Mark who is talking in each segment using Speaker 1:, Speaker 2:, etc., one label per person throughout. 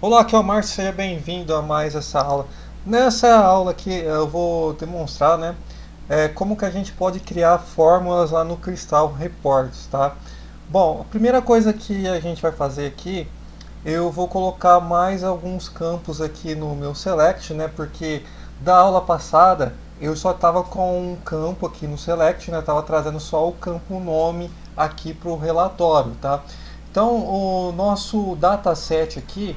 Speaker 1: Olá, aqui é o Márcio, seja bem-vindo a mais essa aula. Nessa aula aqui eu vou demonstrar, como que a gente pode criar fórmulas lá no Crystal Reports, tá? Bom, a primeira coisa que a gente vai fazer aqui, eu vou colocar mais alguns campos aqui no meu Select, né? Porque da aula passada eu só estava com um campo aqui no Select, né? Estava trazendo só o campo nome aqui para o relatório, tá? Então o nosso dataset aqui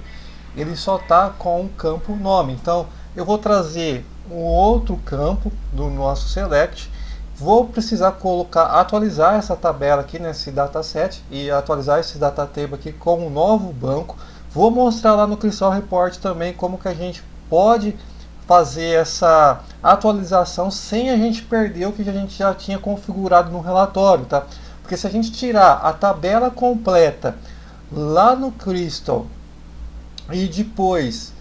Speaker 1: ele só está com o campo nome. Então eu vou trazer um outro campo do nosso select. Vou precisar atualizar essa tabela aqui nesse dataset e atualizar esse data table aqui com um novo banco. Vou mostrar lá no Crystal Report também como que a gente pode fazer essa atualização sem a gente perder o que a gente já tinha configurado no relatório, tá? Porque se a gente tirar a tabela completa lá no Crystal e depois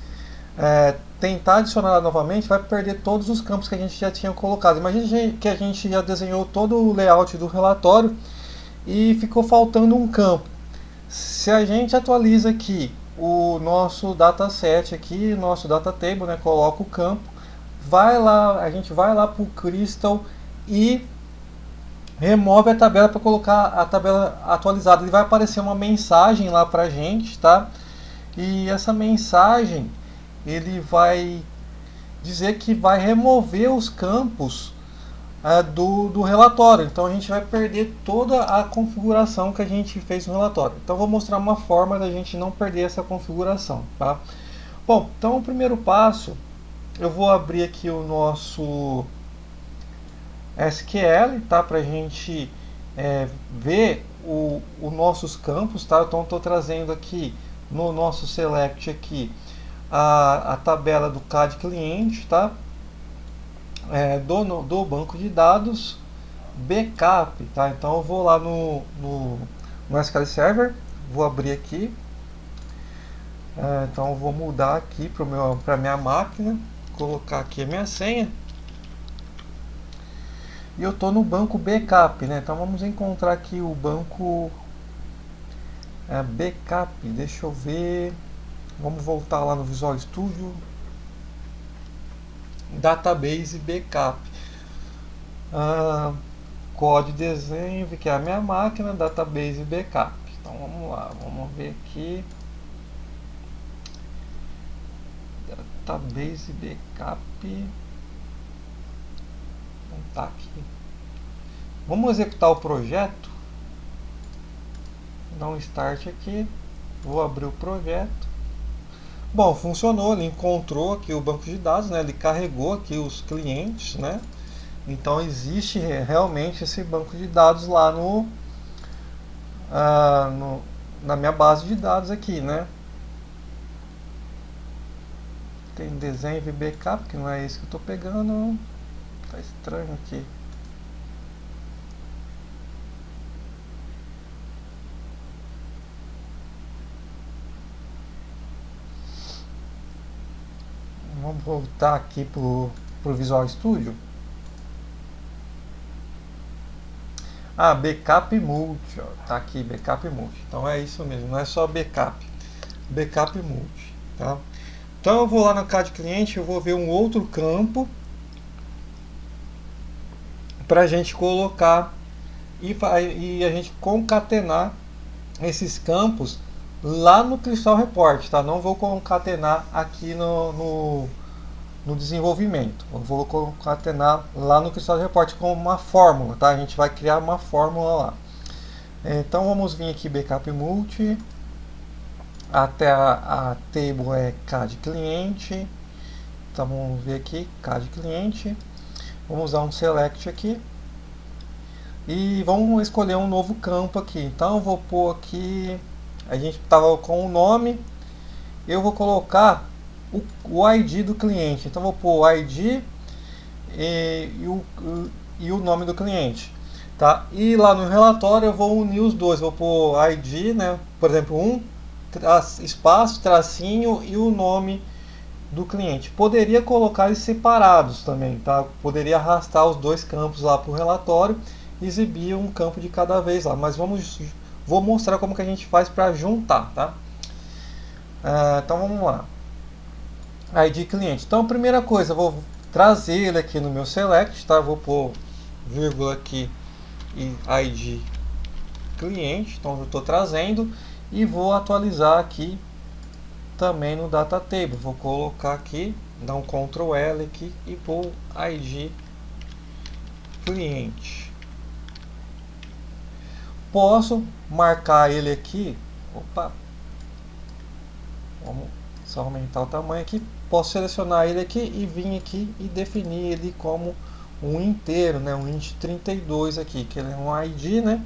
Speaker 1: tentar adicionar novamente, vai perder todos os campos que a gente já tinha colocado. Imagina que a gente já desenhou todo o layout do relatório e ficou faltando um campo. Se a gente atualiza aqui o nosso dataset aqui, nosso data table, né, coloca o campo, vai lá, a gente vai lá para o Crystal e remove a tabela para colocar a tabela atualizada. Ele vai aparecer uma mensagem lá para a gente, tá? E essa mensagem ele vai dizer que vai remover os campos do relatório. Então a gente vai perder toda a configuração que a gente fez no relatório. Então vou mostrar uma forma da gente não perder essa configuração. Tá? Bom, então o primeiro passo, eu vou abrir aqui o nosso SQL, tá? Para a gente ver os nossos campos. Tá? Então estou trazendo aqui no nosso select aqui a tabela do CAD cliente, tá? Do banco de dados backup, tá? Então eu vou lá no SQL Server, vou abrir aqui, então eu vou mudar aqui para minha máquina, colocar aqui a minha senha e eu estou no banco backup, né? Então vamos encontrar aqui o banco backup, deixa eu ver, vamos voltar lá no Visual Studio, database backup. Código de desenho, que é a minha máquina, database backup. Então vamos lá, vamos ver aqui. Database backup. Não tá aqui. Vamos executar o projeto. Dar um start aqui. Vou abrir o projeto. Bom, funcionou, ele encontrou aqui o banco de dados, né? Ele carregou aqui os clientes, né? Então existe realmente esse banco de dados lá na minha base de dados aqui, né? Tem desenho e backup, que não é esse que eu estou pegando. Tá estranho aqui. Vamos voltar aqui pro Visual Studio. Backup multi, ó, tá aqui, backup multi. Então é isso mesmo, não é só backup multi, tá? Então eu vou lá no CAD cliente, eu vou ver um outro campo para a gente colocar e a gente concatenar esses campos lá no Crystal Report, tá? Não vou concatenar aqui no desenvolvimento. Eu vou concatenar lá no Crystal Report como uma fórmula, tá? A gente vai criar uma fórmula lá. Então vamos vir aqui backup multi até a table é CAD cliente. Então vamos ver aqui CAD cliente. Vamos usar um select aqui e vamos escolher um novo campo aqui. Então eu vou pôr aqui, a gente estava com o nome, eu vou colocar o ID do cliente. Então vou pôr o ID e o nome do cliente, tá? E lá no relatório eu vou unir os dois, vou pôr ID, né? Por exemplo, espaço, tracinho e o nome do cliente. Poderia colocar eles separados também, tá? Poderia arrastar os dois campos lá para o relatório e exibir um campo de cada vez lá, mas vou mostrar como que a gente faz para juntar, tá? Então vamos lá. ID cliente. Então a primeira coisa, eu vou trazer ele aqui no meu select, tá? Vou pôr vírgula aqui e ID cliente. Então eu estou trazendo e vou atualizar aqui também no data table. Vou colocar aqui, dar um Ctrl L aqui e pôr ID cliente. Posso marcar ele aqui. Opa, vamos só aumentar o tamanho aqui. Posso selecionar ele aqui e vir aqui e definir ele como um inteiro, né? Um int 32 aqui, que ele é um ID, né?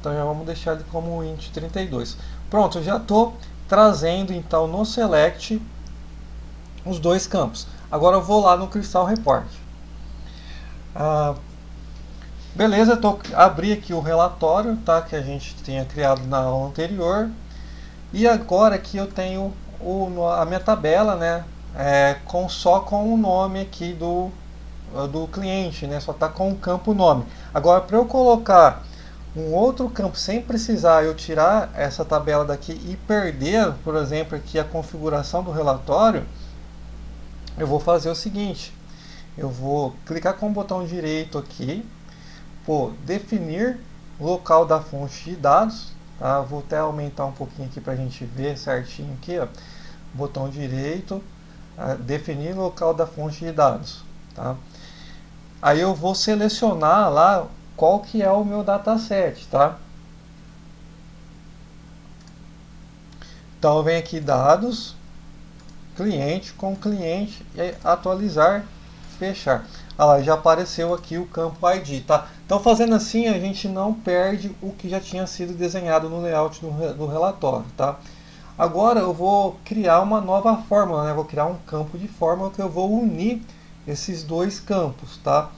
Speaker 1: Então já vamos deixar ele como um int 32. Pronto, eu já estou trazendo então no select os dois campos. Agora eu vou lá no Crystal Report. Beleza, abri aqui o relatório, tá, que a gente tinha criado na aula anterior. E agora aqui eu tenho a minha tabela, né, só com o nome aqui do cliente, né, só está com o campo nome. Agora, para eu colocar um outro campo sem precisar eu tirar essa tabela daqui e perder, por exemplo, aqui a configuração do relatório, eu vou fazer o seguinte: eu vou clicar com o botão direito aqui, definir local da fonte de dados, tá? Vou até aumentar um pouquinho aqui para a gente ver certinho aqui, ó. Botão direito, definir local da fonte de dados, tá? Aí eu vou selecionar lá qual que é o meu dataset, tá? Então eu venho aqui dados, cliente com cliente, e atualizar, fechar. Lá, já apareceu aqui o campo ID, tá? Então fazendo assim a gente não perde o que já tinha sido desenhado no layout do relatório, tá? Agora eu vou criar uma nova fórmula, né? Vou criar um campo de fórmula que eu vou unir esses dois campos, tá?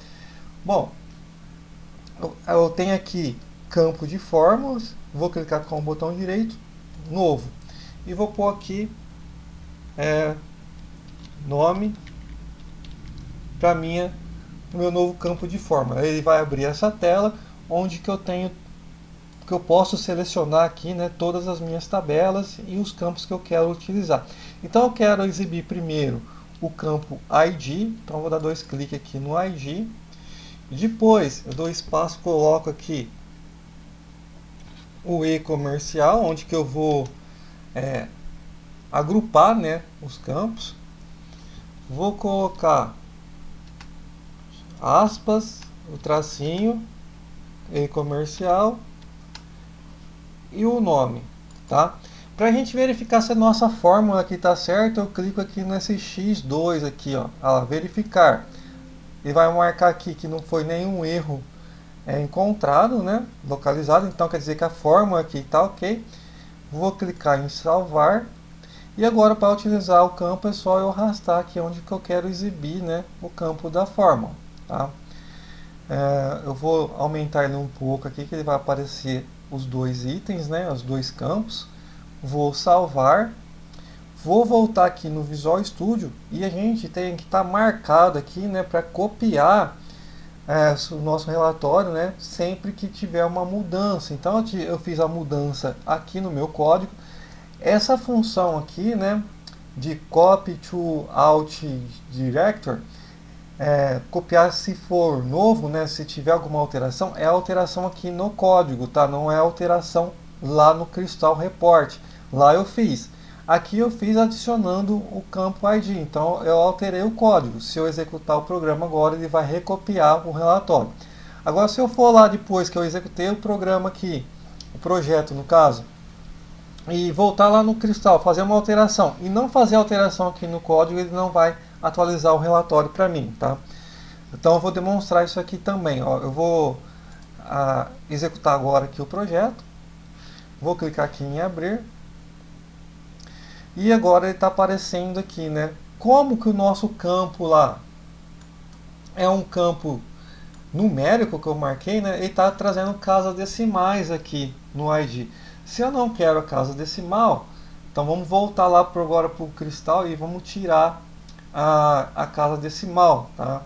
Speaker 1: Bom, eu tenho aqui campo de fórmulas, vou clicar com o botão direito, novo, e vou pôr aqui nome para meu novo campo de fórmula. Ele vai abrir essa tela onde que eu posso selecionar aqui, né, todas as minhas tabelas e os campos que eu quero utilizar. Então eu quero exibir primeiro o campo ID, então eu vou dar 2 cliques aqui no ID. Depois eu dou espaço, coloco aqui o e-comercial, onde que eu vou agrupar, né, os campos. Vou colocar aspas, o tracinho, e-comercial e o nome, tá? Para a gente verificar se a nossa fórmula aqui está certa, eu clico aqui nesse X2 aqui, ó, verificar. Ele vai marcar aqui que não foi nenhum erro encontrado, né, localizado, então quer dizer que a fórmula aqui está ok. Vou clicar em salvar. E agora, para utilizar o campo, é só eu arrastar aqui onde que eu quero exibir, né, o campo da fórmula, tá? Eu vou aumentar ele um pouco aqui, que ele vai aparecer os dois itens, né, os dois campos. Vou salvar. Vou voltar aqui no Visual Studio e a gente tem que estar marcado aqui, né, para copiar o nosso relatório, né, sempre que tiver uma mudança. Então eu fiz a mudança aqui no meu código. Essa função aqui, né, de copy to out director, copiar se for novo, né, se tiver alguma alteração, é alteração aqui no código, tá? Não é alteração lá no Crystal Report. Lá eu fiz. Aqui eu fiz adicionando o campo ID, então eu alterei o código. Se eu executar o programa agora, ele vai recopiar o relatório. Agora, se eu for lá depois que eu executei o programa aqui, o projeto no caso, e voltar lá no Crystal, fazer uma alteração e não fazer alteração aqui no código, ele não vai atualizar o relatório para mim, tá? Então eu vou demonstrar isso aqui também, ó. Eu vou executar agora aqui o projeto, vou clicar aqui em abrir e agora ele está aparecendo aqui, né? Como que o nosso campo lá é um campo numérico que eu marquei, né? Ele está trazendo casas decimais aqui no ID. Se eu não quero a casa decimal, então vamos voltar lá agora para o Crystal e vamos tirar a casa decimal, tá?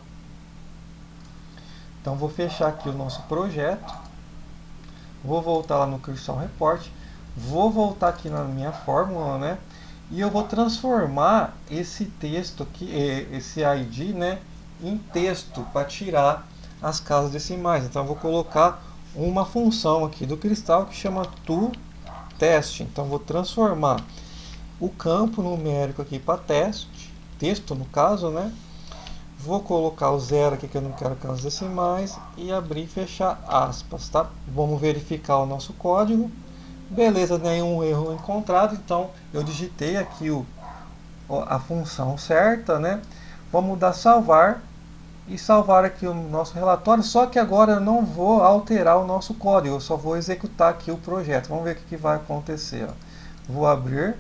Speaker 1: Então vou fechar aqui o nosso projeto, vou voltar lá no Crystal Report, vou voltar aqui na minha fórmula, né? e eu vou transformar esse texto aqui, esse ID, né, em texto para tirar as casas decimais. Então eu vou colocar uma função aqui do cristal que chama toTest. Então eu vou transformar o campo numérico aqui para teste, texto no caso, né? Vou colocar o zero aqui que eu não quero casas decimais e abrir e fechar aspas, tá? Vamos verificar o nosso código. Beleza, nenhum erro encontrado, então eu digitei aqui a função certa, né? Vamos dar salvar e salvar aqui o nosso relatório, só que agora eu não vou alterar o nosso código, eu só vou executar aqui o projeto. Vamos ver o que vai acontecer. Ó. Vou abrir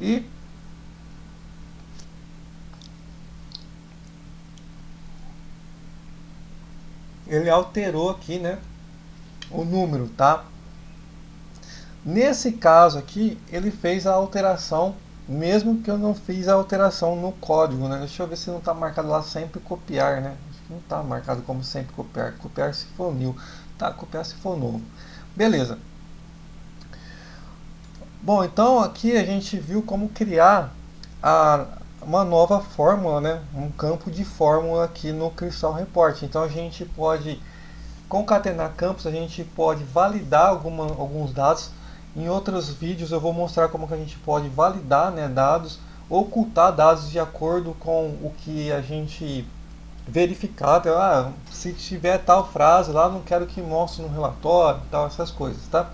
Speaker 1: e ele alterou aqui, né, o número, tá? Nesse caso aqui, ele fez a alteração, mesmo que eu não fiz a alteração no código, né? Deixa eu ver se não está marcado lá sempre copiar, né? Acho que não está marcado como sempre copiar. Copiar se for new. Tá, copiar se for novo. Beleza. Bom, então aqui a gente viu como criar uma nova fórmula, né? Um campo de fórmula aqui no Crystal Report. Então a gente pode concatenar campos, a gente pode validar alguns dados. Em outros vídeos eu vou mostrar como que a gente pode validar, né, dados, ocultar dados de acordo com o que a gente verificar. Se tiver tal frase lá, não quero que mostre no relatório, tal, essas coisas, tá?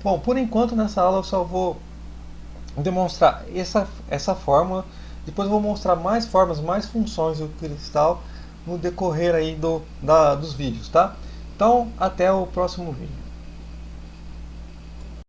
Speaker 1: Bom, por enquanto nessa aula eu só vou demonstrar essa fórmula. Depois eu vou mostrar mais formas, mais funções do cristal no decorrer aí dos vídeos, tá? Então, até o próximo vídeo.